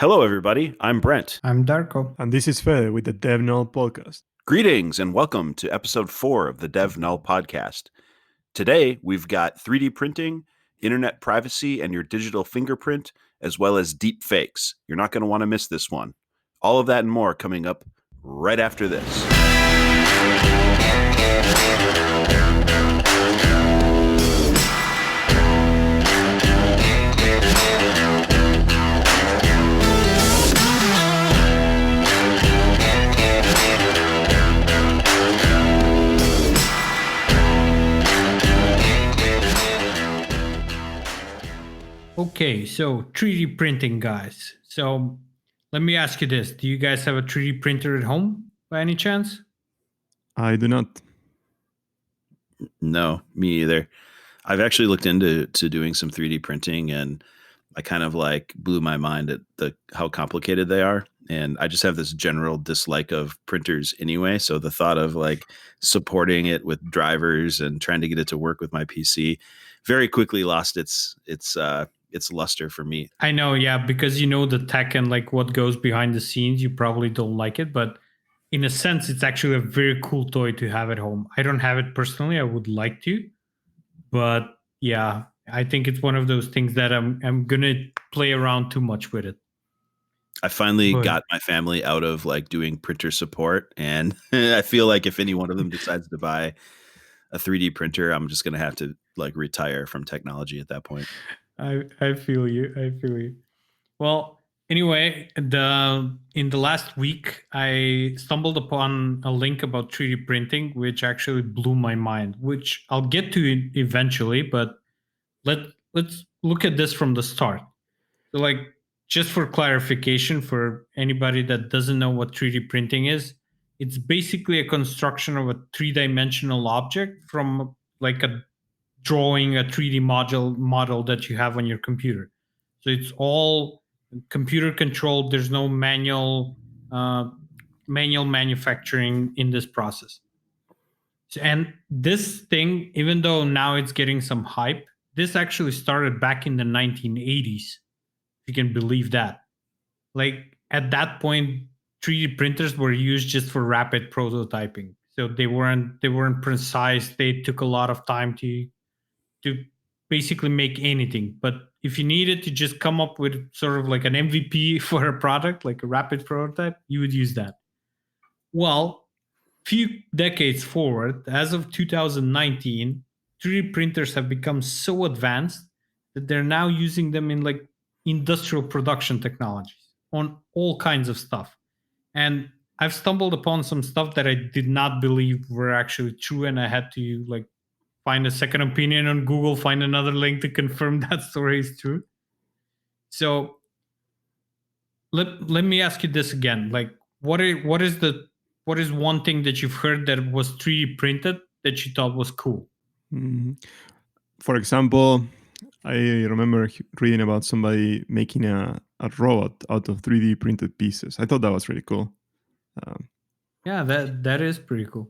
Hello, everybody. I'm Brent. I'm Darko. And this is Fede with the devnullpodcast. Greetings and welcome to episode 4 of the devnullpodcast. Today, we've got 3D printing, internet privacy, and your digital fingerprint, as well as deep fakes. You're not going to want to miss this one. All of that and more coming up right after this. Okay, so 3D printing, guys. So let me ask you this. Do you guys have a 3D printer at home by any chance? I do not. No, me either. I've actually looked into doing some 3D printing, and I kind of like blew my mind at how complicated they are. And I just have this general dislike of printers anyway. So the thought of like supporting it with drivers and trying to get it to work with my PC very quickly lost its luster for me. I know, yeah, because you know the tech and like what goes behind the scenes, you probably don't like it, but in a sense, it's actually a very cool toy to have at home. I don't have it personally. I would like to, but yeah, I think it's one of those things that I'm gonna play around too much with it. I finally got my family out of like doing printer support, and I feel like if any one of them decides to buy a 3D printer, I'm just gonna have to like retire from technology at that point. I feel you. Well, anyway, in the last week, I stumbled upon a link about 3D printing, which actually blew my mind. Which I'll get to eventually, but let's look at this from the start. So, like, just for clarification, for anybody that doesn't know what 3D printing is, it's basically a construction of a three-dimensional object from like a drawing, a 3D model that you have on your computer. So it's all computer controlled. There's no manual manufacturing in this process. And this thing, even though now it's getting some hype, this actually started back in the 1980s. If you can believe that. Like at that point, 3D printers were used just for rapid prototyping. So they weren't precise. They took a lot of time to basically make anything. But if you needed to just come up with sort of like an MVP for a product, like a rapid prototype, you would use that. Well, few decades forward, as of 2019, 3D printers have become so advanced that they're now using them in like industrial production technologies on all kinds of stuff. And I've stumbled upon some stuff that I did not believe were actually true, and I had to like find a second opinion on Google, find another link to confirm that story is true. So let me ask you this again. Like what is one thing that you've heard that was 3D printed that you thought was cool? Mm-hmm. For example, I remember reading about somebody making a robot out of 3D printed pieces. I thought that was really cool. Yeah, that is pretty cool.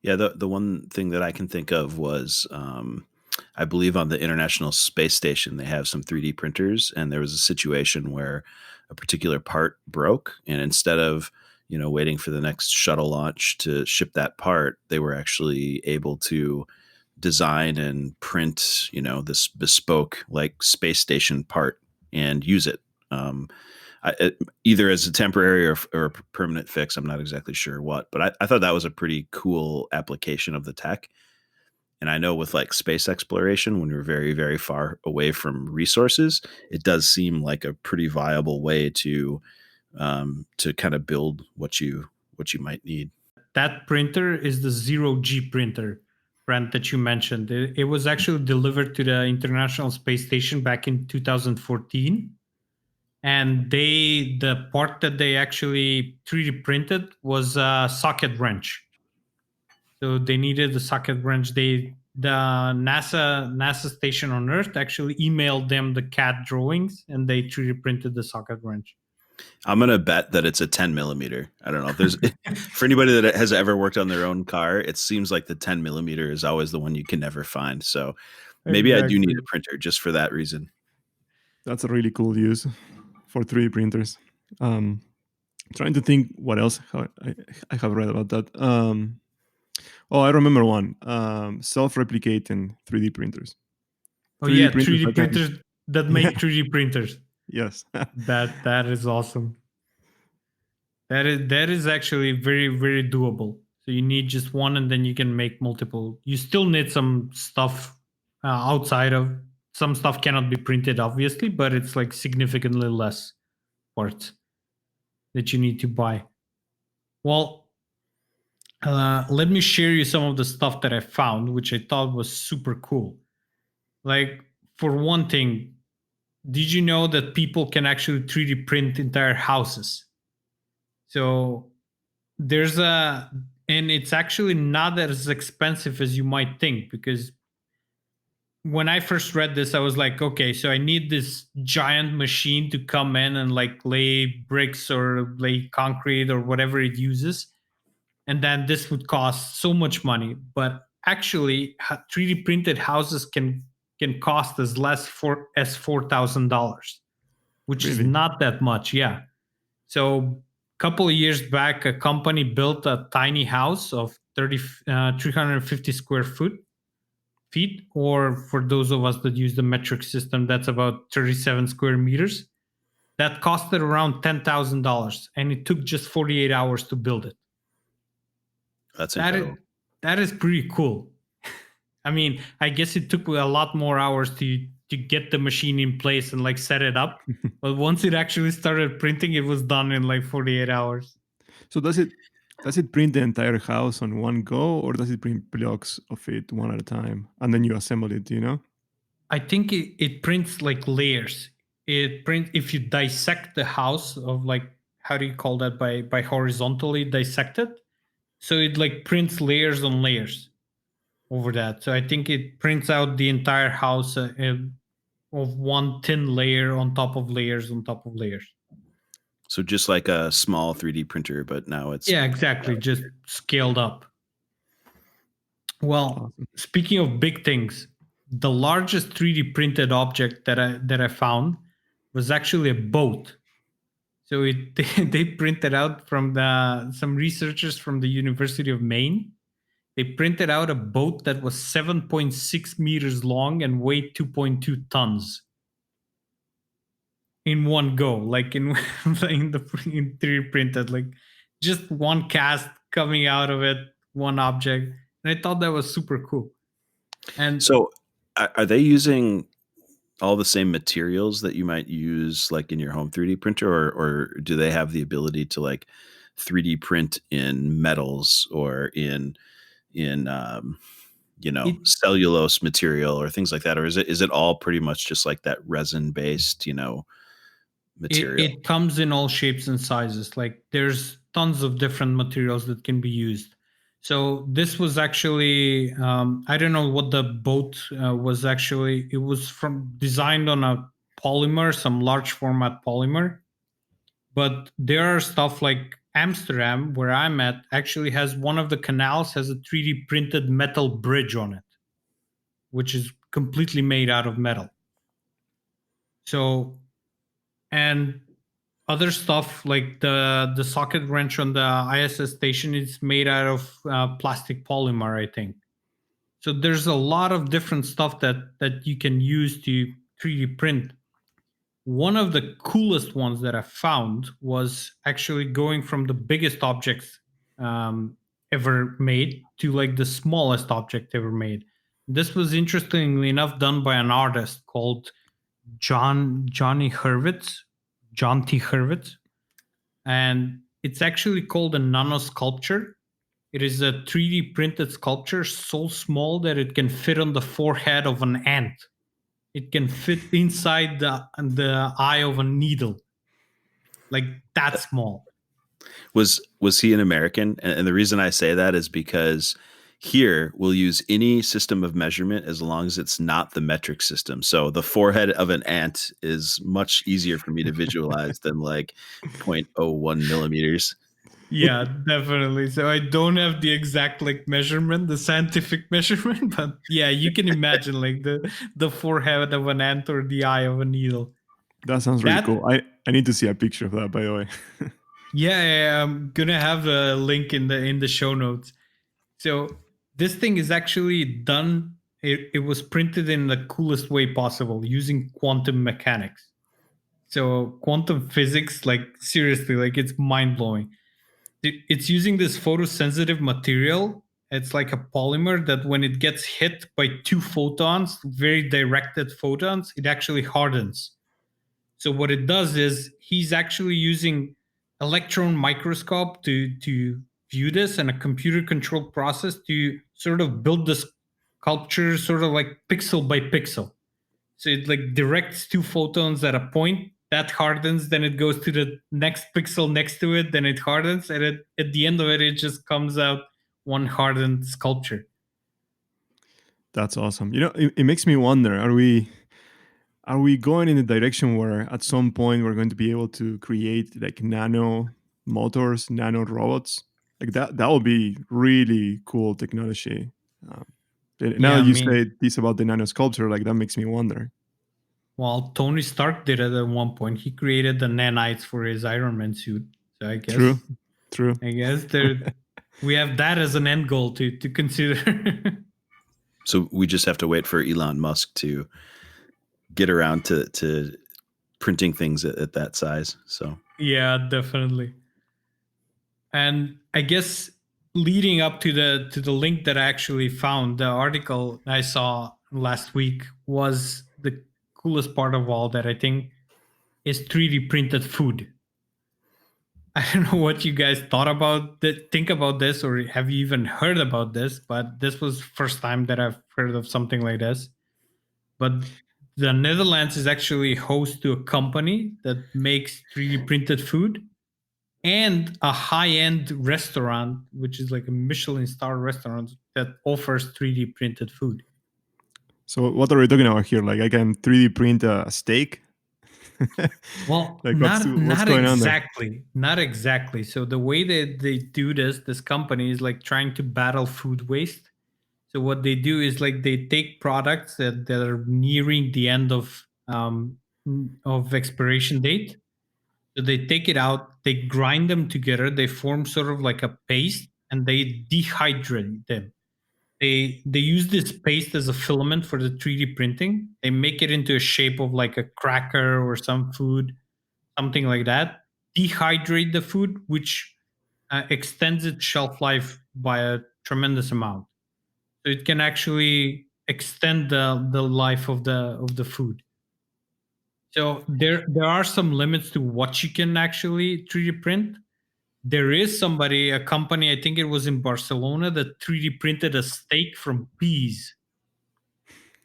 Yeah, the one thing that I can think of was, I believe on the International Space Station, they have some 3D printers, and there was a situation where a particular part broke, and instead of waiting for the next shuttle launch to ship that part, they were actually able to design and print this bespoke like space station part and use it. Either as a temporary or a permanent fix. I'm not exactly sure what, but I thought that was a pretty cool application of the tech. And I know with like space exploration, when we're very, very far away from resources, it does seem like a pretty viable way to kind of build what you might need. That printer is the 0G printer, Brent, that you mentioned. It was actually delivered to the International Space Station back in 2014. And the part that they actually 3D printed was a socket wrench. So they needed the socket wrench. The NASA station on Earth actually emailed them the CAD drawings, and they 3D printed the socket wrench. I'm gonna bet that it's a 10 millimeter. I don't know if there's for anybody that has ever worked on their own car. It seems like the 10 millimeter is always the one you can never find. So maybe exactly. I do need a printer just for that reason. That's a really cool use. for 3D printers. Trying to think what else I have read about that. I remember one. Self-replicating 3D printers. Oh 3D yeah, printers 3D printers that make 3D printers. Yes. That is awesome. That is actually very, very doable. So you need just one, and then you can make multiple. You still need some stuff outside of some stuff cannot be printed, obviously, but it's like significantly less parts that you need to buy. Well, let me share you some of the stuff that I found, which I thought was super cool. Like, for one thing, did you know that people can actually 3D print entire houses? So and it's actually not as expensive as you might think, because when I first read this, I was like, okay, so I need this giant machine to come in and like lay bricks or lay concrete or whatever it uses. And then this would cost so much money. But actually, 3D printed houses can cost as less as $4,000, which is Really? not that much. Yeah. So a couple of years back, a company built a tiny house of 350 square feet, or for those of us that use the metric system, that's about 37 square meters. That costed around $10,000, and it took just 48 hours to build it. That's incredible. That is pretty cool. I mean, I guess it took a lot more hours to get the machine in place and like set it up. But once it actually started printing, it was done in like 48 hours. So does it print the entire house on one go, or does it print blocks of it one at a time and then you assemble it? I think it prints like layers. It prints, if you dissect the house of like, how do you call that, by horizontally dissect it? So it like prints layers on layers over that. So I think it prints out the entire house of one thin layer on top of layers on top of layers. So just like a small 3D printer, but now it's... Yeah, exactly. Just scaled up. Well, awesome. Speaking of big things, the largest 3D printed object that I found was actually a boat. So they printed out from some researchers from the University of Maine. They printed out a boat that was 7.6 meters long and weighed 2.2 tons in one go, like in 3D printed, like just one cast coming out of it, one object. And I thought that was super cool. And so are they using all the same materials that you might use like in your home 3D printer, or do they have the ability to like 3D print in metals or in cellulose material or things like that? Or is it all pretty much just like that resin based, material? It comes in all shapes and sizes. Like there's tons of different materials that can be used. So this was actually, I don't know what the boat was actually. It was designed on a polymer, some large format polymer. But there are stuff like Amsterdam, where I'm at, actually has one of the canals has a 3D printed metal bridge on it, which is completely made out of metal. So, and other stuff like the socket wrench on the ISS station is made out of plastic polymer, I think. So there's a lot of different stuff that you can use to 3D print. One of the coolest ones that I found was actually going from the biggest objects ever made to like the smallest object ever made. This was interestingly enough done by an artist called John T. Hurwitz. And it's actually called a nanosculpture. It is a 3D printed sculpture so small that it can fit on the forehead of an ant. It can fit inside the eye of a needle. Like that small. Was he an American? And the reason I say that is because here we'll use any system of measurement as long as it's not the metric system. So the forehead of an ant is much easier for me to visualize than like 0.01 millimeters. Yeah, definitely. So I don't have the exact like measurement, the scientific measurement, but yeah, you can imagine like the forehead of an ant or the eye of a needle. That sounds really That cool. I need to see a picture of that, by the way. yeah, I'm gonna have a link in the show notes. So this thing is actually done. It was printed in the coolest way possible using quantum mechanics. So quantum physics, like seriously, like it's mind blowing. It's using this photosensitive material. It's like a polymer that when it gets hit by two photons, very directed photons, it actually hardens. So what it does is he's actually using electron microscope to view this and a computer controlled process to sort of build this sculpture sort of like pixel by pixel. So it like directs two photons at a point that hardens, then it goes to the next pixel next to it, then it hardens, and at the end of it, it just comes out one hardened sculpture. That's awesome. It makes me wonder: are we going in the direction where at some point we're going to be able to create like nano motors, nano robots? Like that would be really cool technology. Um, now Yeah, I you mean, say this about the nano sculpture, like that makes me wonder. well, Tony Stark did it at one point. He created the nanites for his Iron Man suit. So True, true. I guess there we have that as an end goal to consider. So we just have to wait for Elon Musk to get around to printing things at that size. So Yeah, definitely. And I guess leading up to the link that I actually found, the article I saw last week was the coolest part of all that I think is 3D printed food. I don't know what you guys thought about think about this, or have you even heard about this, but this was first time that I've heard of something like this. But the Netherlands is actually host to a company that makes 3D printed food and a high-end restaurant, which is like a Michelin star restaurant that offers 3D printed food. So what are we talking about here? Like I can 3D print a steak? Well, Like what's not going on there? exactly, not exactly. So the way that they do this company is like trying to battle food waste. So what they do is like they take products that are nearing the end of expiration date. So they take it out, they grind them together, they form sort of like a paste, and they dehydrate them. They use this paste as a filament for the 3D printing. They make it into a shape of like a cracker or some food, something like that. Dehydrate the food, which extends its shelf life by a tremendous amount. So it can actually extend the life of the food. So there are some limits to what you can actually 3D print. There is a company, I think it was in Barcelona, that 3D printed a steak from peas.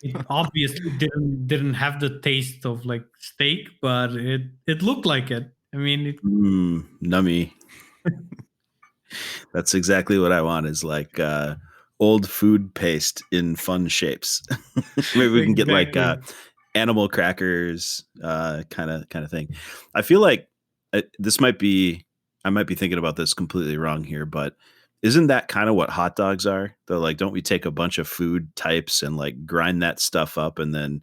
It obviously didn't have the taste of like steak, but it looked like it. I mean, nummy. That's exactly what I want. Is like old food paste in fun shapes. Maybe we can get like exactly. animal crackers, kind of thing. I feel like this might be. I might be thinking about this completely wrong here, but isn't that kind of what hot dogs are? Though, like, don't we take a bunch of food types and like grind that stuff up and then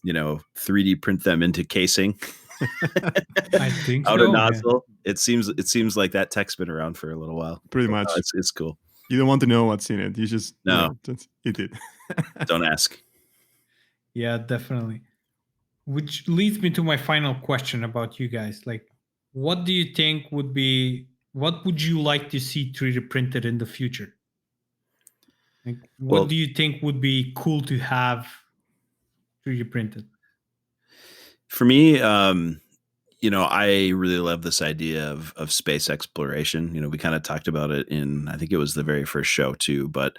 3D print them into casing? I think Out a so. Yeah. nozzle. It seems like that tech's been around for a little while. Pretty So, much. it's cool. You don't want to know what's in it. You just No. just eat it. Don't ask. Yeah, definitely. Which leads me to my final question about you guys. Like, what do you think what would you like to see 3D printed in the future? Like, what Well, do you think would be cool to have 3D printed? for me, I really love this idea of space exploration. We kind of talked about it in, I think it was the very first show too. But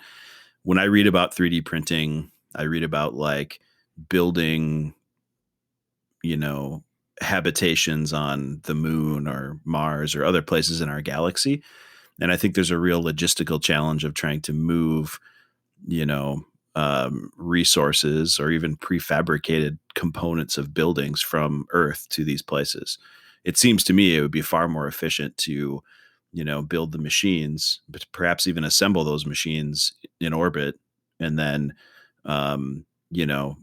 when I read about 3D printing, I read about like building, habitations on the moon or Mars or other places in our galaxy. And I think there's a real logistical challenge of trying to move, you know, resources or even prefabricated components of buildings from Earth to these places. It seems to me it would be far more efficient to, build the machines, but perhaps even assemble those machines in orbit and then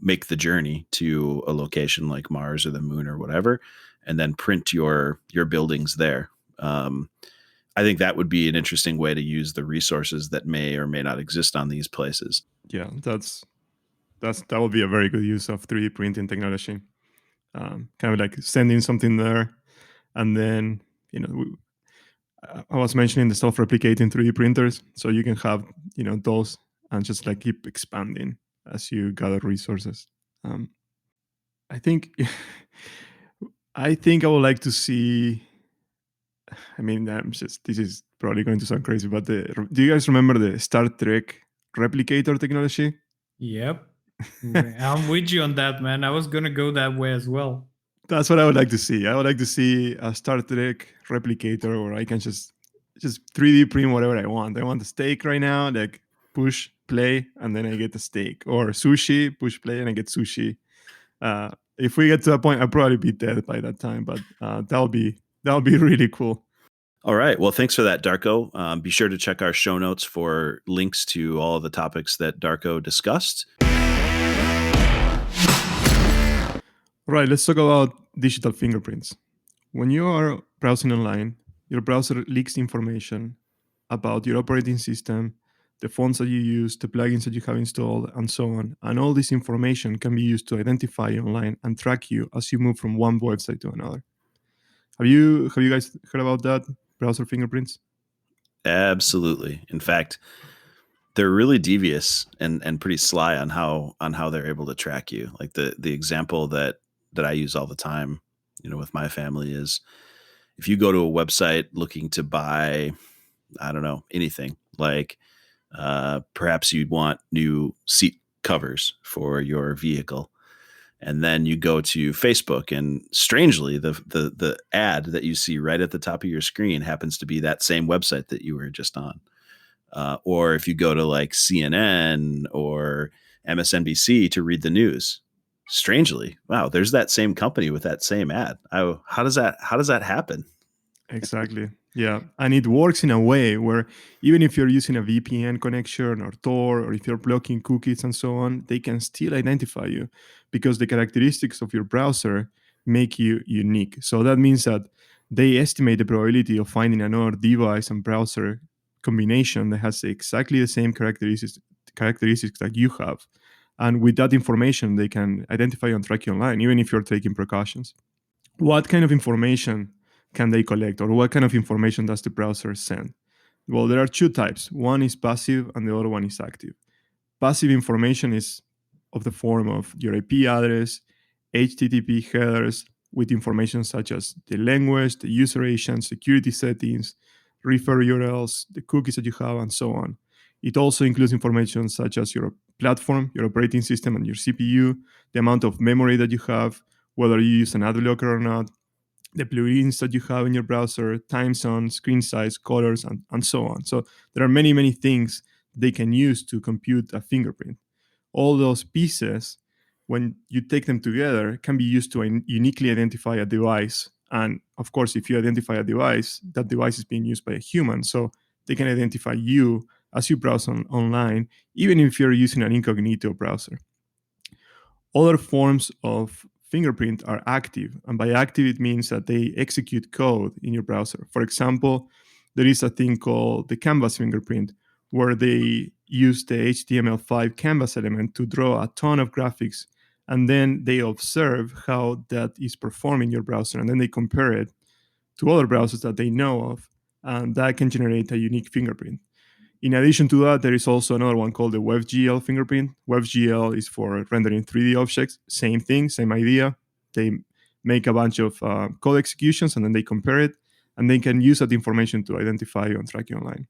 make the journey to a location like Mars or the moon or whatever, and then print your buildings there. I think that would be an interesting way to use the resources that may or may not exist on these places. Yeah, that would be a very good use of 3D printing technology. Kind of like sending something there, and then I was mentioning the self-replicating 3D printers, so you can have those and just like keep expanding as you gather resources. I think I would like to see. I mean, this is probably going to sound crazy, but do you guys remember the Star Trek replicator technology? Yep. I'm with you on that, man. I was going to go that way as well. That's what I would like to see. I would like to see a Star Trek replicator where I can just 3D print whatever I want. I want a steak right now, like push play, and then I get the steak. Or sushi, push play, and I get sushi. If we get to that point, I'll probably be dead by that time. But that'll be really cool. All right. Well, thanks for that, Darko. Be sure to check our show notes for links to all of the topics that Darko discussed. All right, let's talk about digital fingerprints. When you are browsing online, your browser leaks information about your operating system, the fonts that you use, the plugins that you have installed, and so on. And all this information can be used to identify you online and track you as you move from one website to another. Have you guys heard about that? Browser fingerprints? Absolutely. In fact, they're really devious and pretty sly on how they're able to track you. Like the example that I use all the time, with my family is if you go to a website looking to buy, I don't know, anything like perhaps you'd want new seat covers for your vehicle. And then you go to Facebook, and strangely, the ad that you see right at the top of your screen happens to be that same website that you were just on. Or if you go to like CNN or MSNBC to read the news, strangely, wow, there's that same company with that same ad. How does that happen? Exactly. Yeah. And it works in a way where even if you're using a VPN connection or Tor, or if you're blocking cookies and so on, they can still identify you because the characteristics of your browser make you unique. So that means that they estimate the probability of finding another device and browser combination that has exactly the same characteristics that you have. And with that information, they can identify and track you online, even if you're taking precautions. What kind of information can they collect, or what kind of information does the browser send? Well, there are two types. One is passive and the other one is active. Passive information is of the form of your IP address, HTTP headers with information such as the language, the user agent, security settings, refer URLs, the cookies that you have, and so on. It also includes information such as your platform, your operating system, and your CPU, the amount of memory that you have, whether you use an ad blocker or not, the plugins that you have in your browser, time zone, screen size, colors, and so on. So there are many, many things they can use to compute a fingerprint. All those pieces, when you take them together, can be used to uniquely identify a device. And of course, if you identify a device, that device is being used by a human. So they can identify you as you browse online, even if you're using an incognito browser. Other forms of fingerprint are active, and by active it means that they execute code in your browser. For example, there is a thing called the canvas fingerprint, where they use the HTML5 canvas element to draw a ton of graphics, and then they observe how that is performing in your browser, and then they compare it to other browsers that they know of, and that can generate a unique fingerprint. In addition to that, there is also another one called the WebGL fingerprint. WebGL is for rendering 3D objects. Same thing, same idea. They make a bunch of code executions, and then they compare it, and they can use that information to identify you and track you online.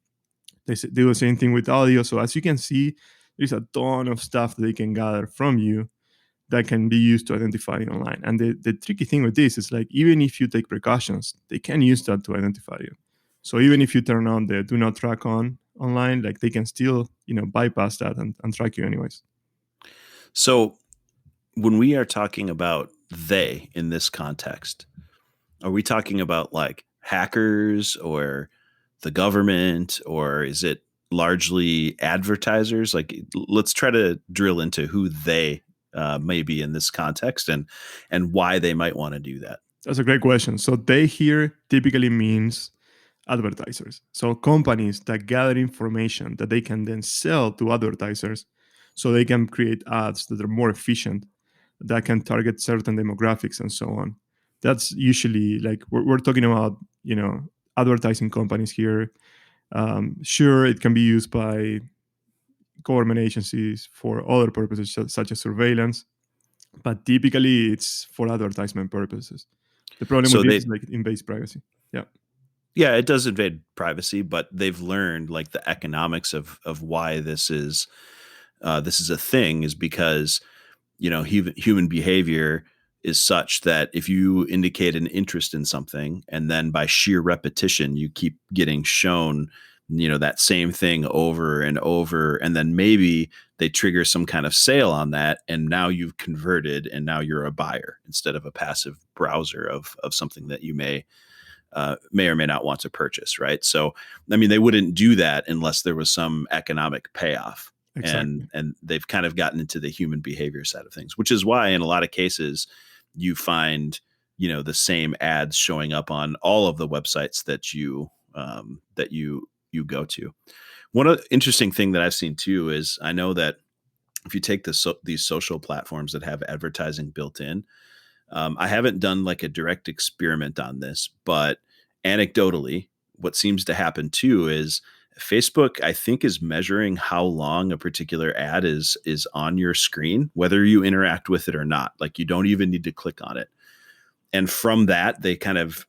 They do the same thing with audio. So as you can see, there's a ton of stuff that they can gather from you that can be used to identify you online. And the tricky thing with this is, like, even if you take precautions, they can use that to identify you. So even if you turn on the do not track online, like, they can still, bypass that and track you anyways. So when we are talking about they in this context, are we talking about like hackers or the government, or is it largely advertisers? Like, let's try to drill into who they maybe in this context, and why they might want to do that? That's a great question. So they here typically means advertisers. So companies that gather information that they can then sell to advertisers so they can create ads that are more efficient, that can target certain demographics and so on. That's usually like we're talking about, advertising companies here. Sure, it can be used by government agencies for other purposes, such as surveillance, but typically it's for advertisement purposes. The problem with So this they is like invades privacy. Yeah. Yeah, it does invade privacy, but they've learned like the economics of why this is a thing is because human behavior is such that if you indicate an interest in something and then by sheer repetition you keep getting shown that same thing over and over, and then maybe they trigger some kind of sale on that, and now you've converted and now you're a buyer instead of a passive browser of something that you may or may not want to purchase, right? So, I mean, they wouldn't do that unless there was some economic payoff. Exactly. And they've kind of gotten into the human behavior side of things, which is why in a lot of cases you find the same ads showing up on all of the websites that you go to. One interesting thing that I've seen too is I know that if you take these social platforms that have advertising built in, I haven't done like a direct experiment on this, but anecdotally, what seems to happen too is Facebook, I think, is measuring how long a particular ad is on your screen, whether you interact with it or not. Like you don't even need to click on it. And from that, they kind of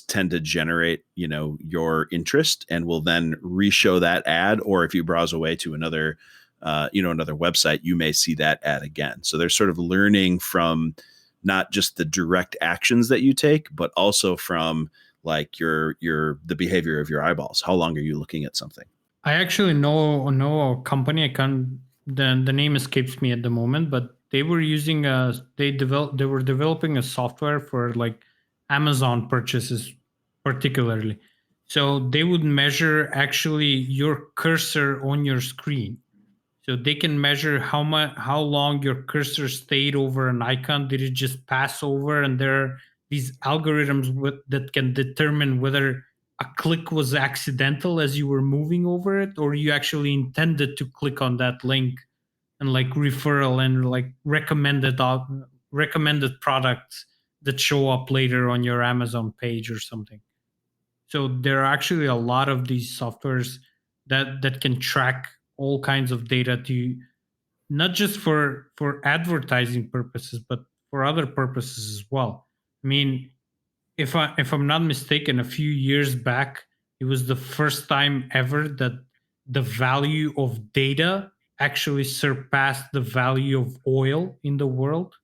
tend to generate, your interest, and will then re-show that ad. Or if you browse away to another website, you may see that ad again. So they're sort of learning from not just the direct actions that you take, but also from like the behavior of your eyeballs. How long are you looking at something? I actually know a company. I can't the name escapes me at the moment, but they were using they were developing a software for like Amazon purchases particularly. So they would measure actually your cursor on your screen. So they can measure how long your cursor stayed over an icon. Did it just pass over? And there are these algorithms that can determine whether a click was accidental as you were moving over it, or you actually intended to click on that link, and like referral and like recommended products that show up later on your Amazon page or something. So there are actually a lot of these softwares that can track all kinds of data to not just for advertising purposes, but for other purposes as well. I mean, if I'm not mistaken, a few years back, it was the first time ever that the value of data actually surpassed the value of oil in the world.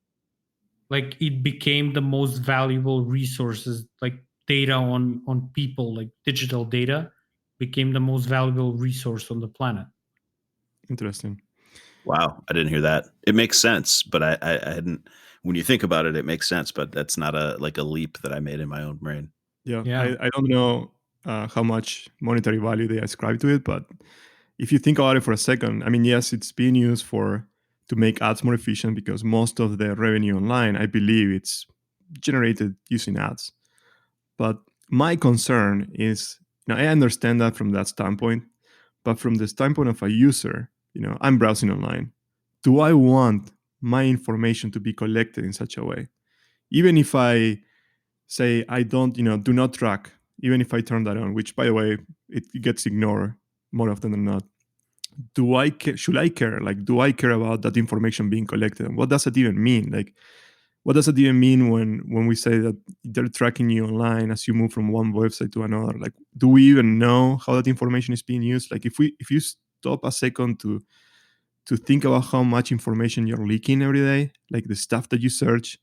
Like it became the most valuable resources, like data on people, like digital data became the most valuable resource on the planet. Interesting. Wow, I didn't hear that. It makes sense, but I hadn't. When you think about it, it makes sense, but that's not a leap that I made in my own brain. Yeah. Yeah. I don't know how much monetary value they ascribe to it, but if you think about it for a second, I mean, yes, it's being used to make ads more efficient because most of the revenue online, I believe, it's generated using ads. But my concern is, I understand that from that standpoint, but from the standpoint of a user, I'm browsing online. Do I want my information to be collected in such a way? Even if I say I don't, do not track, even if I turn that on, which by the way, it gets ignored more often than not. Should I care? Like, do I care about that information being collected? And what does it even mean? Like, what does it even mean when we say that they're tracking you online as you move from one website to another? Like, do we even know how that information is being used? Like, if you stop a second to think about how much information you're leaking every day, like the stuff that you search,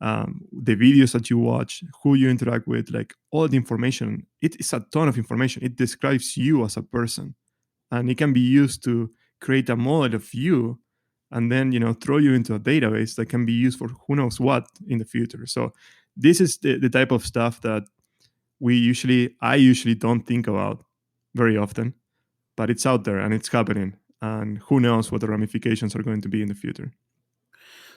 the videos that you watch, who you interact with, like all the information, it is a ton of information. It describes you as a person, and it can be used to create a model of you, and then throw you into a database that can be used for who knows what in the future. So this is the type of stuff that I usually don't think about very often, but it's out there and it's happening, and who knows what the ramifications are going to be in the future.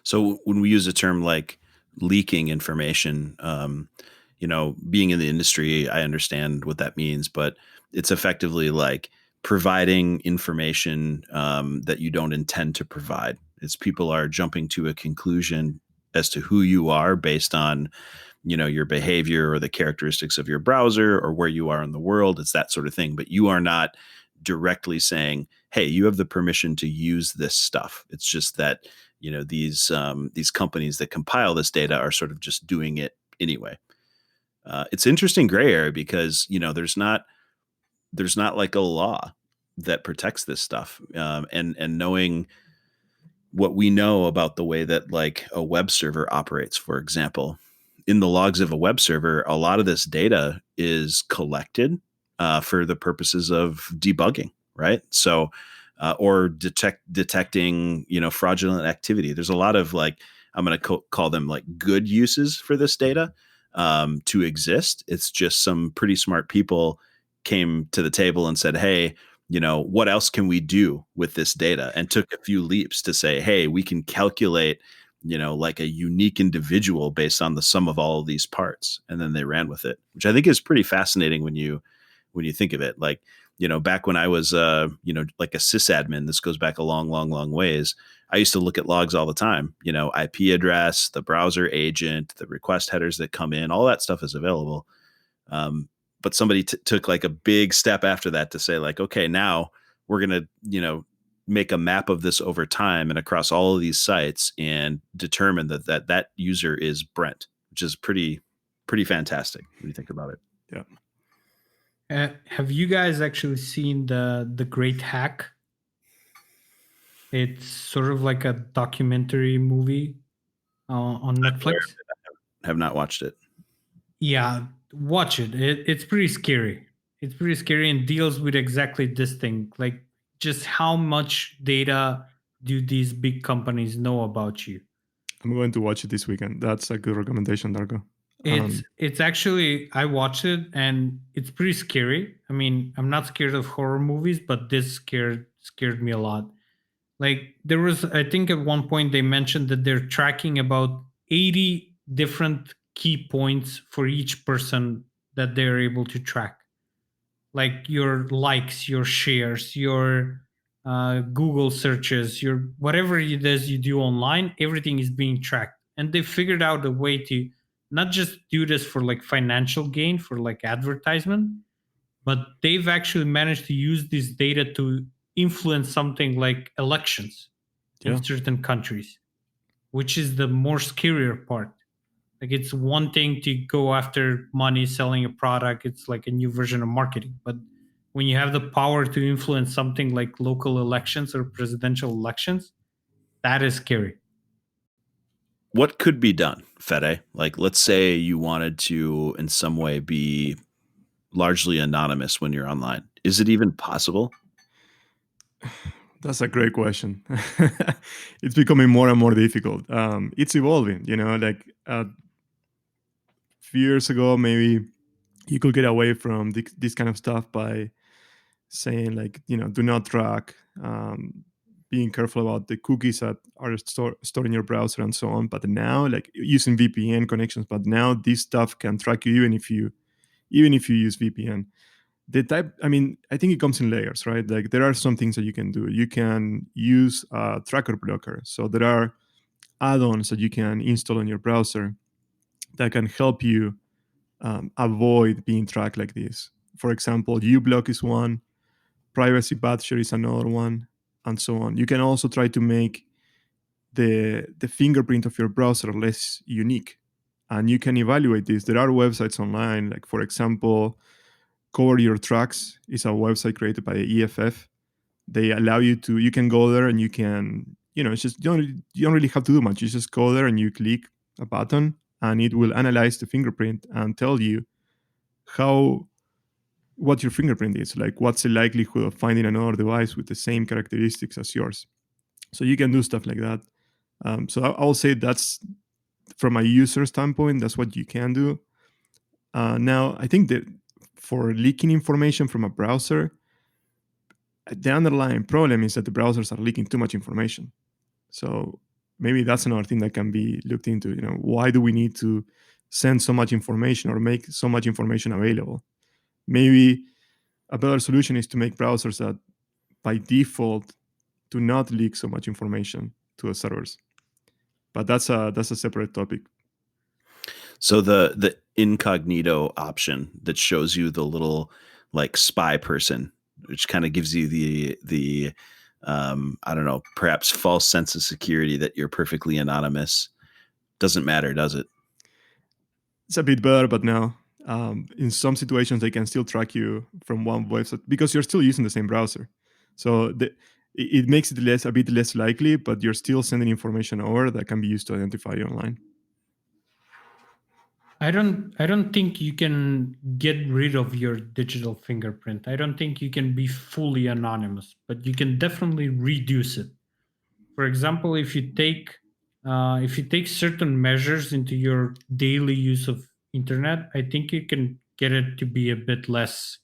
So when we use a term like leaking information, being in the industry, I understand what that means, but it's effectively like providing information that you don't intend to provide. It's people are jumping to a conclusion as to who you are based on your behavior or the characteristics of your browser or where you are in the world. It's that sort of thing, but you are not directly saying, hey, you have the permission to use this stuff. It's just that these companies that compile this data are sort of just doing it anyway. It's interesting gray area because there's not like a law that protects this stuff, and knowing what we know about the way that like a web server operates, for example, in the logs of a web server, a lot of this data is collected for the purposes of debugging, right? So, or detecting, fraudulent activity. There's a lot of like, I'm going to call them like good uses for this data to exist. It's just some pretty smart people came to the table and said, hey, what else can we do with this data? And took a few leaps to say, hey, we can calculate, like a unique individual based on the sum of all of these parts. And then they ran with it, which I think is pretty fascinating when you think of it. Like, back when I was, like a sysadmin, this goes back a long, long, long ways. I used to look at logs all the time, IP address, the browser agent, the request headers that come in, all that stuff is available. But somebody took like a big step after that to say like, okay, now we're going to, make a map of this over time and across all of these sites and determine that user is Brent, which is pretty fantastic when you think about it. Yeah. Have you guys actually seen the Great Hack? It's sort of like a documentary movie on Netflix. Have not watched it. Yeah, watch it. It's pretty scary. It's pretty scary and deals with exactly this thing. Like, just how much data do these big companies know about you? I'm going to watch it this weekend. That's a good recommendation, Darko. It's actually, I watched it and it's pretty scary. I mean, I'm not scared of horror movies, but this scared me a lot. Like, there was, I think at one point they mentioned that they're tracking about 80 different key points for each person that they're able to track. Like your likes, your shares, your Google searches, your whatever it is you do online, everything is being tracked. And they figured out a way to not just do this for like financial gain, for like advertisement, but they've actually managed to use this data to influence something like elections in certain countries, which is the more scarier part. Like, it's one thing to go after money selling a product, it's like a new version of marketing. But when you have the power to influence something like local elections or presidential elections, that is scary. What could be done, Fede? Like, let's say you wanted to in some way be largely anonymous when you're online. Is it even possible? That's a great question. It's becoming more and more difficult. It's evolving, like a few years ago, maybe you could get away from this kind of stuff by saying like, do not track, being careful about the cookies that are stored in your browser and so on. But now, like using VPN connections, but now this stuff can track you even if you use VPN. I think it comes in layers, right? Like there are some things that you can do. You can use a tracker blocker. So there are add-ons that you can install in your browser that can help you avoid being tracked like this. For example, uBlock is one, Privacy Badger is another one, and so on. You can also try to make the fingerprint of your browser less unique. And you can evaluate this. There are websites online, like for example, Cover Your Tracks is a website created by the EFF. They allow you can go there and you can, it's just, you don't really have to do much. You just go there and you click a button and it will analyze the fingerprint and tell you what your fingerprint is, like what's the likelihood of finding another device with the same characteristics as yours. So you can do stuff like that. So I'll say that's, from a user standpoint, that's what you can do. Now, I think that for leaking information from a browser, the underlying problem is that the browsers are leaking too much information. So maybe that's another thing that can be looked into. Why do we need to send so much information or make so much information available? Maybe a better solution is to make browsers that by default do not leak so much information to the servers. But that's a separate topic. So the incognito option that shows you the little like spy person, which kind of gives you the I don't know, perhaps false sense of security that you're perfectly anonymous, doesn't matter, does it? It's a bit better, but no. In some situations, they can still track you from one website because you're still using the same browser. So it makes it a bit less likely, but you're still sending information over that can be used to identify you online. I don't think you can get rid of your digital fingerprint. I don't think you can be fully anonymous, but you can definitely reduce it. For example, if you take certain measures into your daily use of internet, I think you can get it to be a bit less.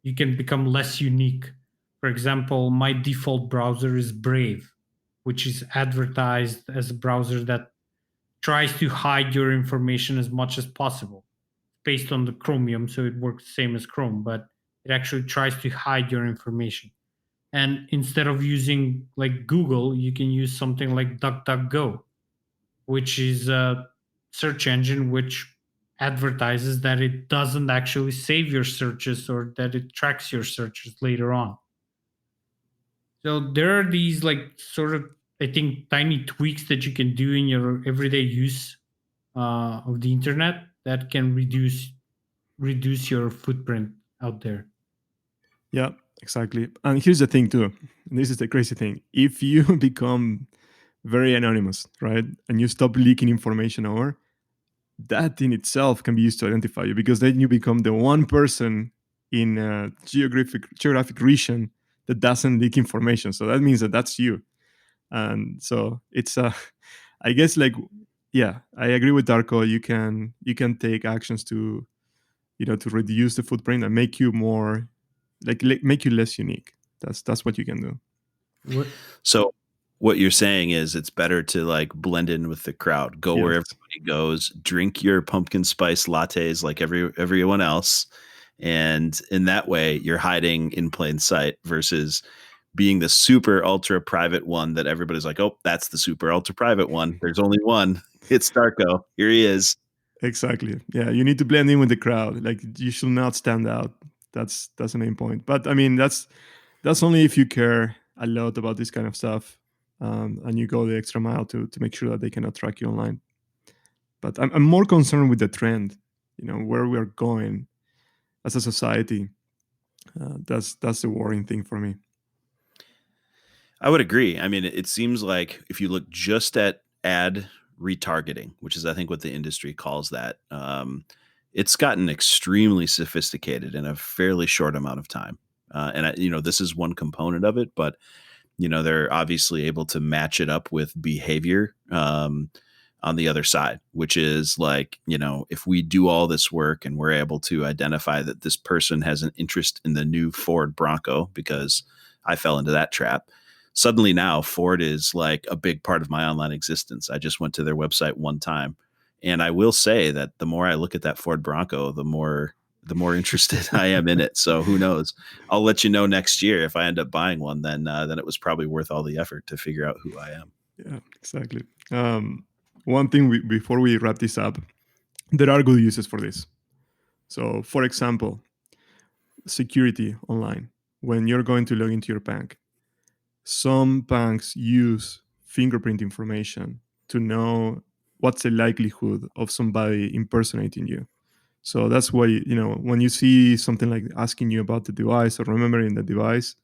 You can become less unique. For example, my default browser is Brave, which is advertised as a browser that tries to hide your information as much as possible based on the Chromium, so it works the same as Chrome, but it actually tries to hide your information. And instead of using like Google, you can use something like DuckDuckGo, which is a search engine which advertises that it doesn't actually save your searches or that it tracks your searches later on. So there are these like sort of, I think, tiny tweaks that you can do in your everyday use of the internet that can reduce your footprint out there. Yeah, exactly. And here's the thing too. This is the crazy thing. If you become very anonymous, right, and you stop leaking information over, that in itself can be used to identify you, because then you become the one person in a geographic region that doesn't leak information. So that means that that's you. And so it's I guess, like, yeah, I agree with Darko. You can take actions to to reduce the footprint and make you more make you less unique. That's what you can do. What? So what you're saying is it's better to like blend in with the crowd, go where Yes. everybody goes, drink your pumpkin spice lattes like everyone else, and in that way you're hiding in plain sight versus being the super ultra private one that everybody's like, oh, that's the super ultra private one. There's only one. It's Darko. Here he is. Exactly. Yeah, you need to blend in with the crowd. Like, you should not stand out. That's the main point. But I mean, that's only if you care a lot about this kind of stuff, and you go the extra mile to make sure that they cannot track you online. But I'm more concerned with the trend, where we are going as a society. That's the worrying thing for me. I would agree. I mean, it seems like if you look just at ad retargeting, which is I think what the industry calls that, it's gotten extremely sophisticated in a fairly short amount of time. This is one component of it, but they're obviously able to match it up with behavior on the other side, which is like, if we do all this work and we're able to identify that this person has an interest in the new Ford Bronco, because I fell into that trap. Suddenly now Ford is like a big part of my online existence. I just went to their website one time, and I will say that the more I look at that Ford Bronco, the more interested I am in it. So who knows? I'll let you know next year if I end up buying one. Then it was probably worth all the effort to figure out who I am. Yeah, exactly. One thing before we wrap this up, there are good uses for this. So, for example, security online. When you're going to log into your bank, some banks use fingerprint information to know what's the likelihood of somebody impersonating you. So that's why, when you see something like asking you about the device or remembering the device,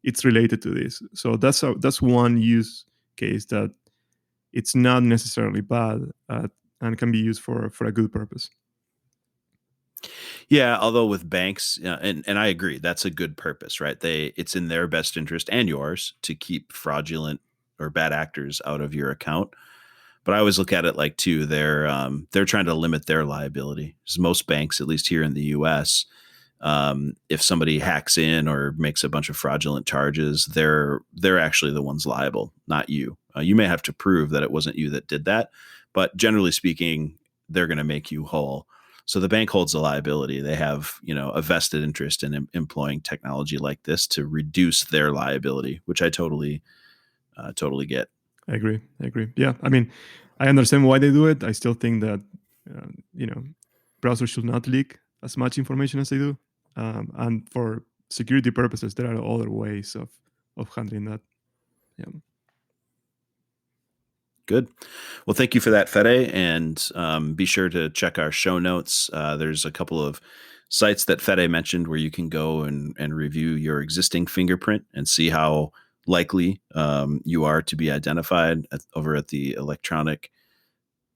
it's related to this. So that's one use case that it's not necessarily bad, and can be used for a good purpose. Yeah, although with banks, and I agree, that's a good purpose, right? It's in their best interest and yours to keep fraudulent or bad actors out of your account. But I always look at it like too, they're trying to limit their liability. Because most banks, at least here in the U.S., if somebody hacks in or makes a bunch of fraudulent charges, they're actually the ones liable, not you. You may have to prove that it wasn't you that did that, but generally speaking, they're going to make you whole. So the bank holds the liability. They have, a vested interest in employing technology like this to reduce their liability, which I totally get. I agree. Yeah, I mean, I understand why they do it. I still think that browsers should not leak as much information as they do, and for security purposes, there are other ways of handling that. Yeah. Good. Well, thank you for that, Fede, and be sure to check our show notes. There's a couple of sites that Fede mentioned where you can go and review your existing fingerprint and see how likely you are to be identified over at the Electronic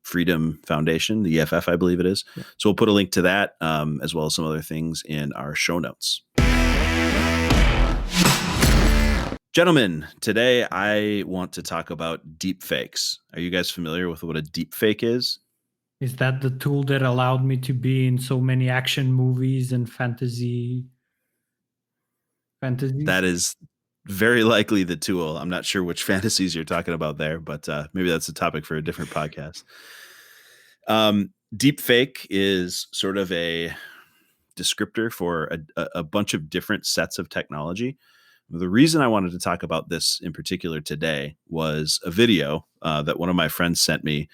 Freedom Foundation, the EFF, I believe it is. Yeah. So we'll put a link to that as well as some other things in our show notes. Gentlemen, today I want to talk about deepfakes. Are you guys familiar with what a deepfake is? Is that the tool that allowed me to be in so many action movies and fantasies? That is very likely the tool. I'm not sure which fantasies you're talking about there, but maybe that's a topic for a different podcast. Deepfake is sort of a descriptor for a bunch of different sets of technology. The reason I wanted to talk about this in particular today was a video that one of my friends sent me,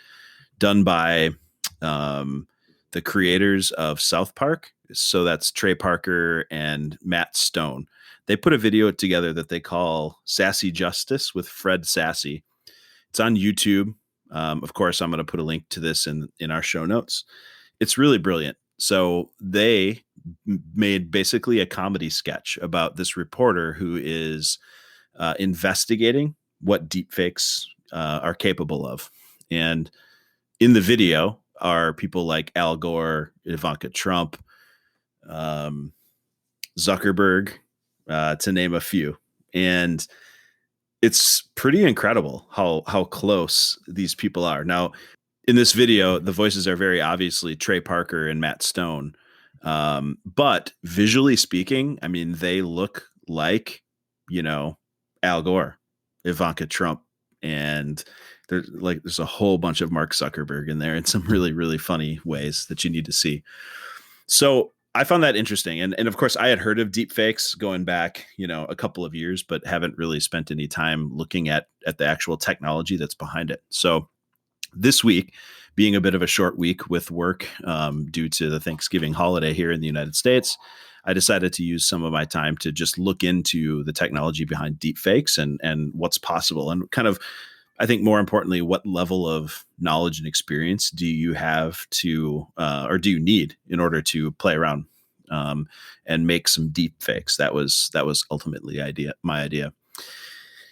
done by the creators of South Park. So that's Trey Parker and Matt Stone. They put a video together that they call Sassy Justice with Fred Sassy. It's on YouTube. Of course, I'm going to put a link to this in our show notes. It's really brilliant. So they made basically a comedy sketch about this reporter who is investigating what deepfakes are capable of. And in the video are people like Al Gore, Ivanka Trump, Zuckerberg, to name a few. And it's pretty incredible how close these people are. Now, in this video, the voices are very obviously Trey Parker and Matt Stone. But visually speaking, I mean, they look like, Al Gore, Ivanka Trump, and there's a whole bunch of Mark Zuckerberg in there in some really, really funny ways that you need to see. So I found that interesting. And of course, I had heard of deepfakes going back, a couple of years, but haven't really spent any time looking at the actual technology that's behind it. So this week, being a bit of a short week with work due to the Thanksgiving holiday here in the United States, I decided to use some of my time to just look into the technology behind deepfakes and what's possible, and kind of, I think more importantly, what level of knowledge and experience do you have to, or do you need in order to play around and make some deepfakes? That was ultimately my idea.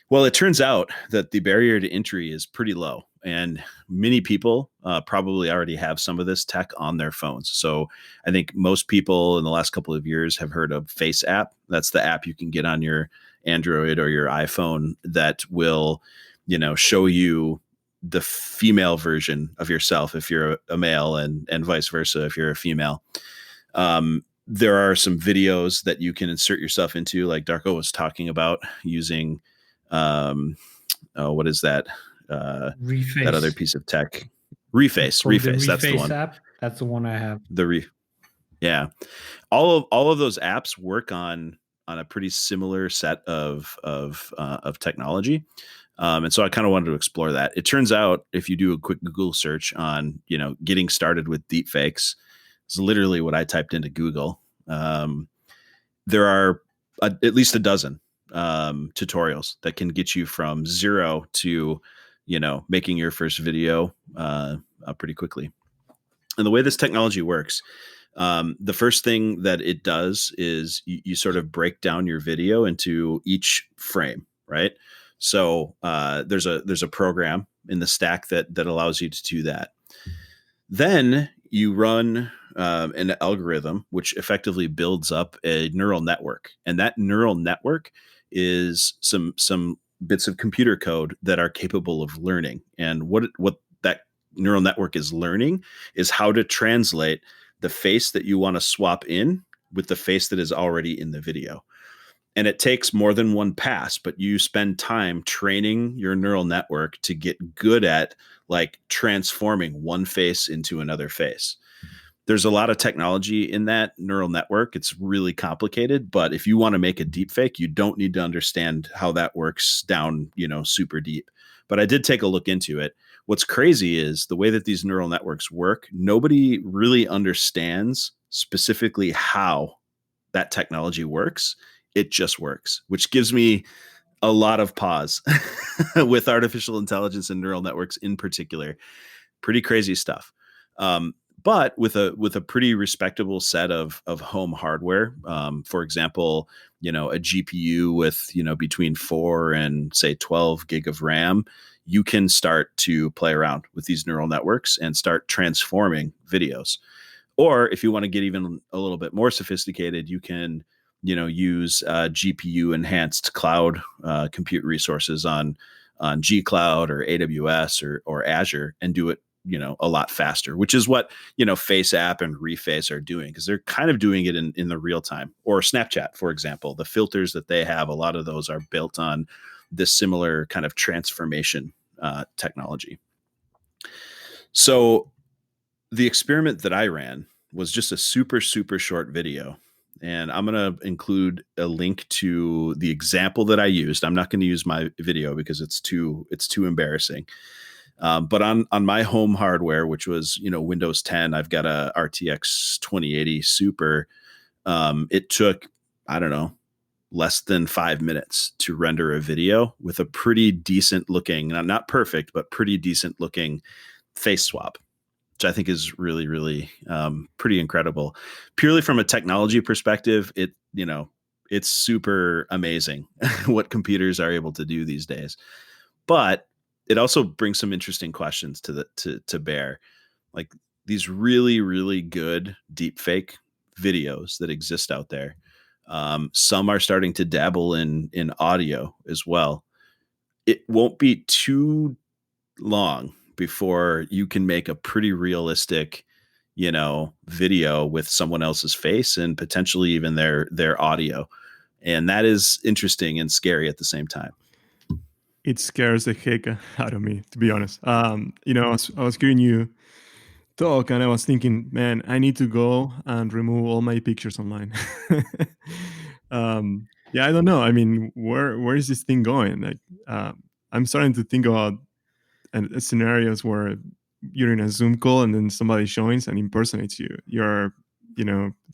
Well, it turns out that the barrier to entry is pretty low, and many people probably already have some of this tech on their phones. So I think most people in the last couple of years have heard of Face app. That's the app you can get on your Android or your iPhone that will, show you the female version of yourself if you're a male, and vice versa if you're a female. There are some videos that you can insert yourself into, like Darko was talking about, using what is that? Reface. That other piece of tech. Reface. That's the one. App. That's the one I have. Yeah. All of those apps work on a pretty similar set of technology. And so I kind of wanted to explore that. It turns out if you do a quick Google search on, getting started with deepfakes, it's literally what I typed into Google. There are at least a dozen tutorials that can get you from zero to, making your first video pretty quickly. And the way this technology works, the first thing that it does is you sort of break down your video into each frame, right? So there's a program in the stack that allows you to do that. Then you run an algorithm which effectively builds up a neural network, and that neural network is some bits of computer code that are capable of learning. And what that neural network is learning is how to translate the face that you want to swap in with the face that is already in the video. And it takes more than one pass, but you spend time training your neural network to get good at like transforming one face into another face. There's a lot of technology in that neural network. It's really complicated, but if you want to make a deep fake, you don't need to understand how that works down, super deep. But I did take a look into it. What's crazy is the way that these neural networks work. Nobody really understands specifically how that technology works. It just works, which gives me a lot of pause with artificial intelligence and neural networks in particular. Pretty crazy stuff. But with a pretty respectable set of home hardware, for example, a GPU with between 4 and say 12 gig of RAM, you can start to play around with these neural networks and start transforming videos. Or if you want to get even a little bit more sophisticated, you can use GPU enhanced cloud compute resources on G Cloud or AWS or Azure and do it a lot faster, which is what FaceApp and Reface are doing, because they're kind of doing it in the real time. Or Snapchat, for example, the filters that they have, a lot of those are built on this similar kind of transformation technology. So the experiment that I ran was just a super, super short video. And I'm going to include a link to the example that I used. I'm not going to use my video because it's too embarrassing. But on my home hardware, which was Windows 10, I've got a RTX 2080 Super. It took, I don't know, less than 5 minutes to render a video with a pretty decent looking, not perfect, but pretty decent looking face swap, which I think is really, really pretty incredible. Purely from a technology perspective, it's super amazing what computers are able to do these days. But it also brings some interesting questions to bear. Like these really, really good deepfake videos that exist out there. Some are starting to dabble in audio as well. It won't be too long before you can make a pretty realistic, video with someone else's face and potentially even their audio. And that is interesting and scary at the same time. It scares the heck out of me, to be honest. I was hearing you talk and I was thinking, man, I need to go and remove all my pictures online. Yeah, I don't know. I mean, where is this thing going? Like, I'm starting to think about scenarios where you're in a Zoom call and then somebody joins and impersonates you. You're,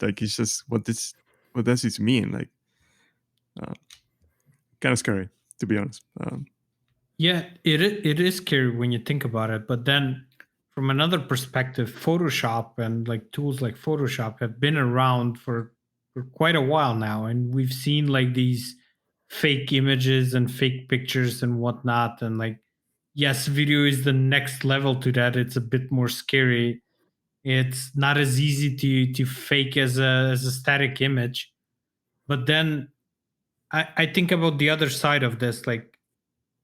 like, it's just what does this mean? Like, kind of scary, to be honest. Yeah, it is scary when you think about it. But then from another perspective, Photoshop and like tools like Photoshop have been around for quite a while now. And we've seen like these fake images and fake pictures and whatnot. And like, yes, video is the next level to that. It's a bit more scary. It's not as easy to fake as a static image. But then I think about the other side of this. Like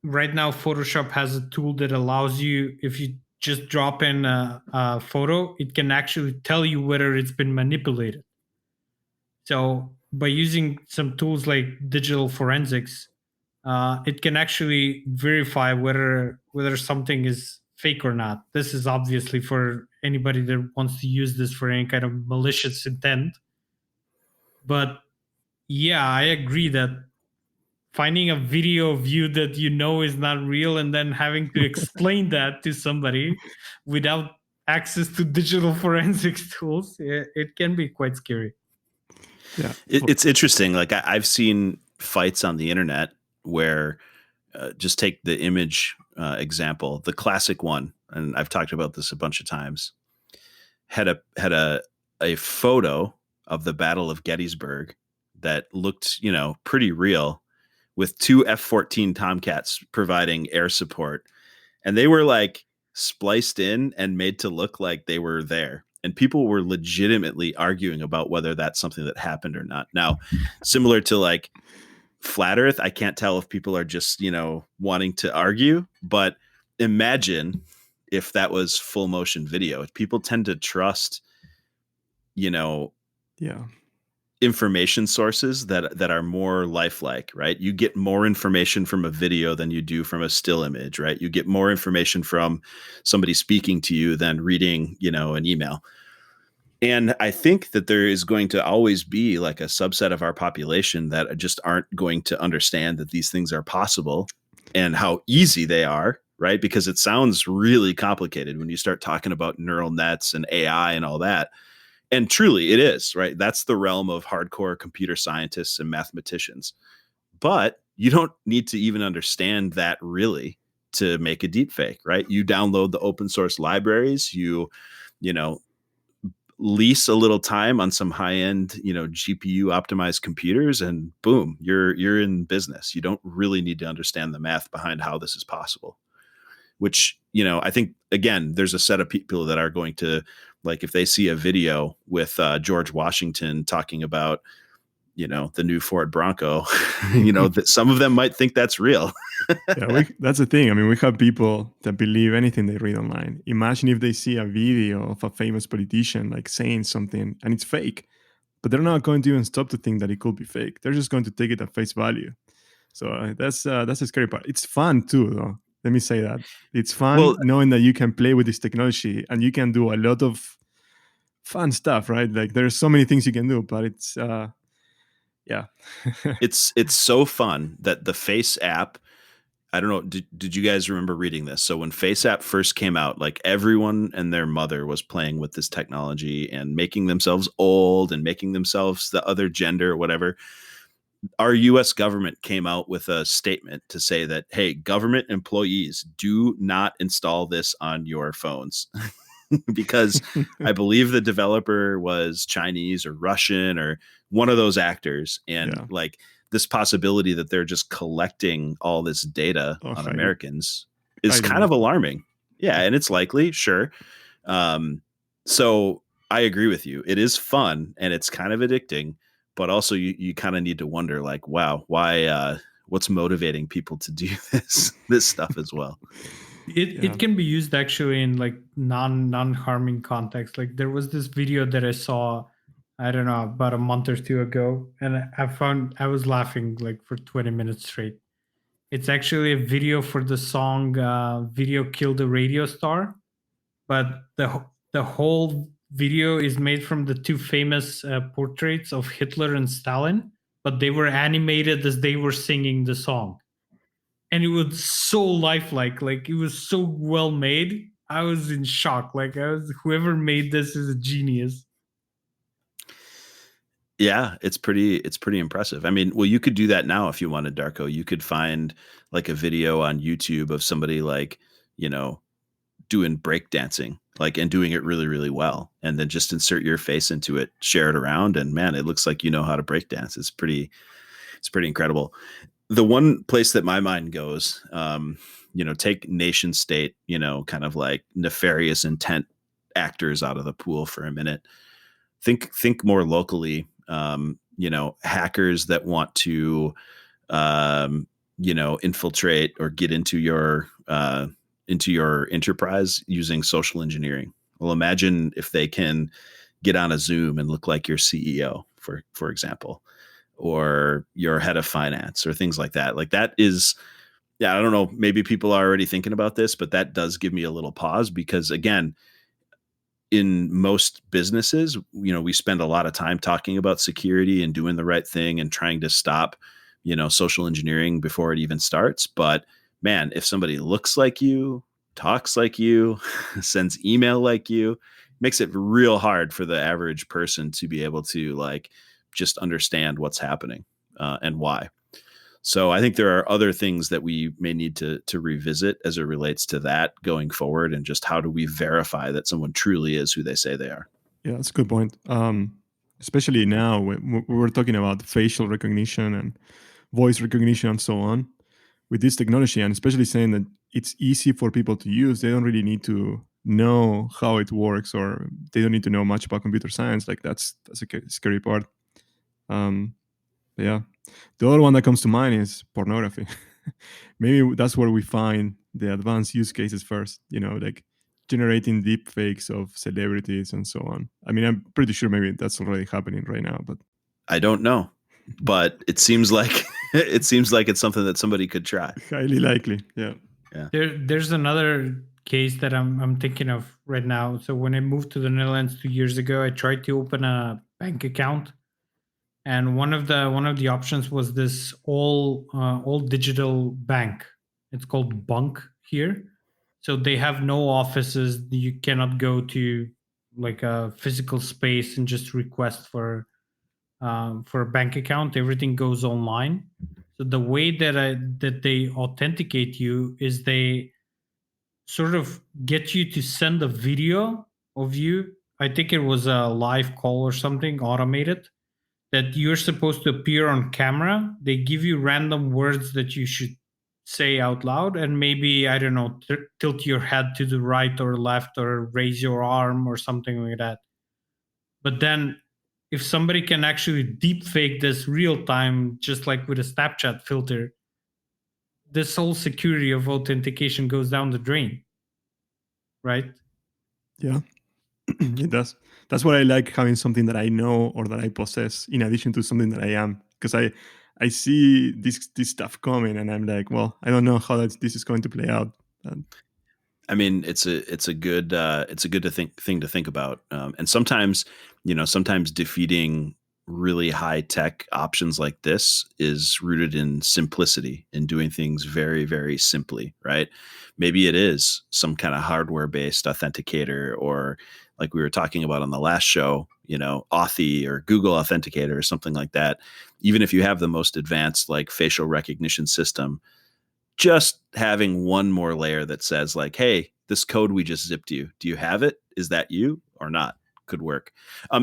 right now, Photoshop has a tool that allows you, if you just drop in a photo, it can actually tell you whether it's been manipulated. So by using some tools like digital forensics, it can actually verify whether something is fake or not. This is obviously for anybody that wants to use this for any kind of malicious intent. But yeah, I agree that finding a video of you that is not real and then having to explain that to somebody without access to digital forensics tools, it can be quite scary. Yeah, it's interesting. Like I've seen fights on the internet where just take the image example, the classic one, and I've talked about this a bunch of times. Had a photo of the Battle of Gettysburg that looked, pretty real, with 2 F-14 Tomcats providing air support, and they were like spliced in and made to look like they were there. And people were legitimately arguing about whether that's something that happened or not. Now, similar to like flat Earth, I can't tell if people are just, wanting to argue, but imagine if that was full motion video. People tend to trust, yeah, information sources that are more lifelike, right? You get more information from a video than you do from a still image, right? You get more information from somebody speaking to you than reading, an email. And I think that there is going to always be like a subset of our population that just aren't going to understand that these things are possible and how easy they are, right? Because it sounds really complicated when you start talking about neural nets and AI and all that. And truly it is, right? That's the realm of hardcore computer scientists and mathematicians. But you don't need to even understand that really to make a deep fake, right? You download the open source libraries, you know, lease a little time on some high end, GPU optimized computers, and boom, you're in business. You don't really need to understand the math behind how this is possible. Which, I think, again, there's a set of people that are going to, like, if they see a video with George Washington talking about, the new Ford Bronco, that some of them might think that's real. Yeah, that's the thing. I mean, we have people that believe anything they read online. Imagine if they see a video of a famous politician like saying something and it's fake, but they're not going to even stop to think that it could be fake. They're just going to take it at face value. So that's a scary part. It's fun too, though. Let me say that it's fun knowing that you can play with this technology and you can do a lot of fun stuff, right? Like there's so many things you can do, but it's yeah. it's so fun that the Face app, I don't know, did you guys remember reading this? So when Face app first came out, like everyone and their mother was playing with this technology and making themselves old and making themselves the other gender or whatever. Our US government came out with a statement to say that, hey, government employees, do not install this on your phones. Because I believe the developer was Chinese or Russian or one of those actors. And like this possibility that they're just collecting all this data on Americans is kind of alarming. Yeah. And it's likely, sure. So I agree with you. It is fun and it's kind of addicting, but also you kind of need to wonder like, wow, why, what's motivating people to do this stuff as well? It can be used actually in like non-harming context. Like there was this video that I saw, I don't know, about a month or two ago, and I was laughing like for 20 minutes straight. It's actually a video for the song "Video Killed the Radio Star," but the whole video is made from the two famous portraits of Hitler and Stalin, but they were animated as they were singing the song. And it was so lifelike, like it was so well made. I was in shock. Like whoever made this is a genius. Yeah, it's pretty impressive. I mean, well, you could do that now if you wanted, Darko. You could find like a video on YouTube of somebody like, doing breakdancing, like, and doing it really, really well. And then just insert your face into it, share it around, and man, it looks like you know how to breakdance. It's pretty incredible. The one place that my mind goes, take nation state, kind of like nefarious intent actors out of the pool for a minute. Think more locally, hackers that want to, infiltrate or get into your enterprise using social engineering. Well, imagine if they can get on a Zoom and look like your CEO, for example, or your head of finance or things like that. Like that is, I don't know, maybe people are already thinking about this, but that does give me a little pause because again, in most businesses, we spend a lot of time talking about security and doing the right thing and trying to stop, social engineering before it even starts. But man, if somebody looks like you, talks like you, sends email like you, makes it real hard for the average person to be able to like just understand what's happening and why. So I think there are other things that we may need to revisit as it relates to that going forward, and just how do we verify that someone truly is who they say they are. Yeah, that's a good point. Especially now when we're talking about facial recognition and voice recognition and so on with this technology, and especially saying that it's easy for people to use. They don't really need to know how it works, or they don't need to know much about computer science. Like that's a scary part. Yeah. The other one that comes to mind is pornography. Maybe that's where we find the advanced use cases first, like generating deep fakes of celebrities and so on. I mean, I'm pretty sure maybe that's already happening right now, but I don't know, but it seems like it's something that somebody could try. Highly likely. Yeah. There's another case that I'm thinking of right now. So when I moved to the Netherlands 2 years ago, I tried to open a bank account, and one of the options was this all digital bank. It's called Bunk here. So they have no offices. You cannot go to like a physical space and just request for a bank account. Everything goes online. So the way that they authenticate you is they sort of get you to send a video of you. I think it was a live call or something automated that you're supposed to appear on camera. They give you random words that you should say out loud, and maybe, I don't know, tilt your head to the right or left or raise your arm or something like that. But then if somebody can actually deep fake this real time, just like with a Snapchat filter, this whole security of authentication goes down the drain, right? Yeah. It does. That's why I like having something that I know or that I possess in addition to something that I am, because I see this stuff coming and I'm like, well, I don't know how this is going to play out. I mean, it's a good thing to think about, and sometimes defeating really high tech options like this is rooted in simplicity, in doing things very, very simply, right? Maybe it is some kind of hardware based authenticator, or like we were talking about on the last show, Authy or Google Authenticator or something like that. Even if you have the most advanced like facial recognition system, just having one more layer that says like, hey, this code we just zipped you, do you have it? Is that you or not? Could work.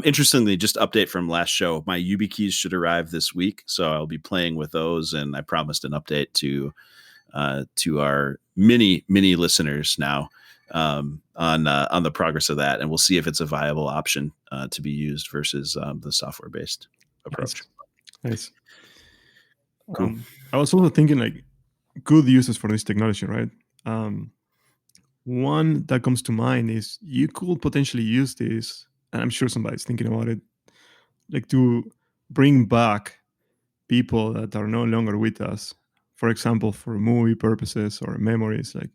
Interestingly, just update from last show, my YubiKeys should arrive this week, so I'll be playing with those, and I promised an update to our many listeners now on the progress of that, and we'll see if it's a viable option to be used versus the software based approach. Nice. Cool. I was also thinking like good uses for this technology, right? One that comes to mind is you could potentially use this, and I'm sure somebody's thinking about it, like to bring back people that are no longer with us. For example, for movie purposes or memories, like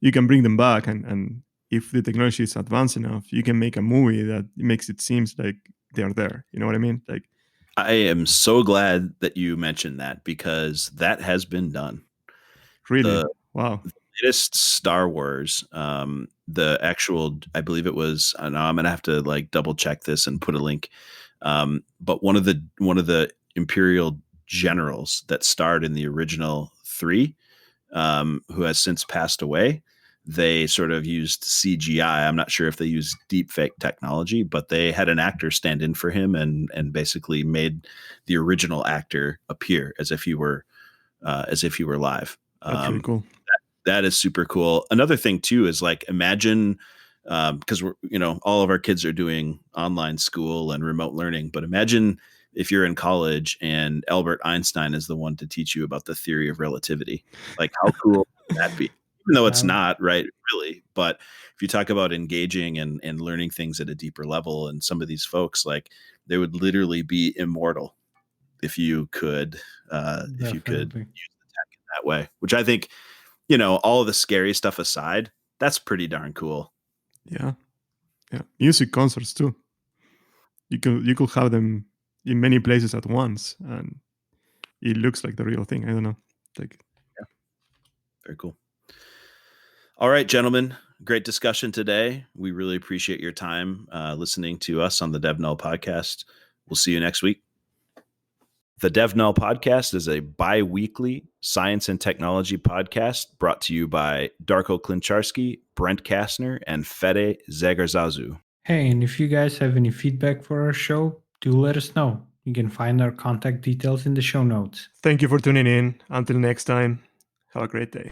you can bring them back, and if the technology is advanced enough, you can make a movie that makes it seems like they're there. You know what I mean? Like, I am so glad that you mentioned that, because that has been done. Really? Wow. The latest Star Wars, the actual, I believe it was, I know I'm going to have to like double check this and put a link. But one of the Imperial generals that starred in the original 3, who has since passed away, they sort of used CGI. I'm not sure if they used deep fake technology, but they had an actor stand in for him and basically made the original actor appear as if he were live. That's really cool. That is super cool. Another thing too is like, imagine, because we're, all of our kids are doing online school and remote learning, but imagine if you're in college and Albert Einstein is the one to teach you about the theory of relativity. Like, how cool would that be? Even though it's not, right, really. But if you talk about engaging and learning things at a deeper level, and some of these folks, like, they would literally be immortal if you could use the tech in that way, which I think, all of the scary stuff aside, that's pretty darn cool. Yeah. Music concerts too. You could have them in many places at once, and it looks like the real thing. I don't know. Like, yeah, very cool. All right, gentlemen, great discussion today. We really appreciate your time listening to us on the DevNull podcast. We'll see you next week. The DevNull podcast is a bi-weekly science and technology podcast brought to you by Darko Klincharski, Brent Kastner, and Fede Zagarzazu. Hey, and if you guys have any feedback for our show, do let us know. You can find our contact details in the show notes. Thank you for tuning in. Until next time, have a great day.